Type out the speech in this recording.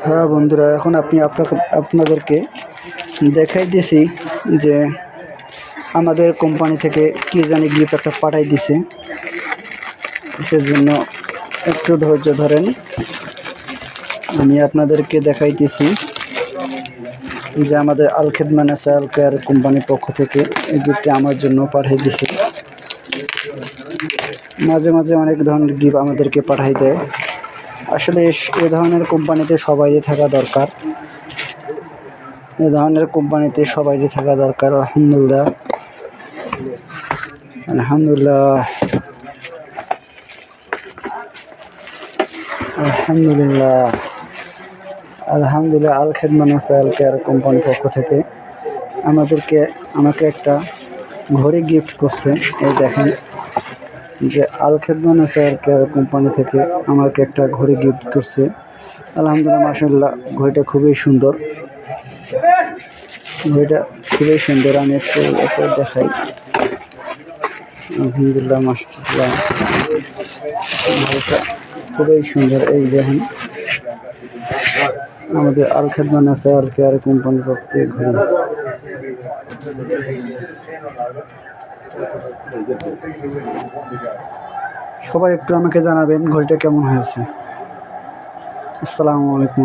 হ্যাঁ বন্ধুরা, এখন আপনাদেরকে দেখাইতেছি যে আমাদের কোম্পানি থেকে কি জানি গিফট একটা পাঠাই দিছে। সেজন্য একটু ধৈর্য ধরেন, আমি আপনাদেরকে দেখাইতেছি যে আমাদের আল খেদমা ন্যাচারাল কেয়ার কোম্পানির পক্ষ থেকে এই গিফটটি আমার জন্য পাঠিয়ে দিছে। মাঝে মাঝে অনেক ধরনের গিফট আমাদেরকে পাঠাই দেয়। আসলে এ ধরনের কোম্পানিতে সবাইই থাকা দরকার, এ ধরনের কোম্পানিতে সবাইই থাকা দরকার। আলহামদুলিল্লাহ আলহামদুলিল্লাহ আলহামদুলিল্লাহ আলহামদুলিল্লাহ। আল খেদমা ন্যাচারাল কেয়ার কোম্পানির পক্ষ থেকে আমাকে একটা ঘড়ি গিফট করছে। এই দেখেন যে আল খেদমা ন্যাচারাল কেয়ার কোম্পানি থেকে আমাকে একটা ঘড়ি গিফট করছে। আলহামদুলিল্লাহ, মাশাআল্লাহ। ঘড়িটা খুবই সুন্দর, আমি একটু দেখাই। আলহামদুলিল্লাহ, মাশাআল্লাহ, ঘড়িটা খুবই সুন্দর। এই দেখেন আমাদের আল খেদমা ন্যাচারাল কেয়ার কোম্পানির পক্ষ থেকে ঘড়ি। সবাই একটু আমাকে জানাবেন ঘড়িটা কেমন হয়েছে। আসসালামু আলাইকুম।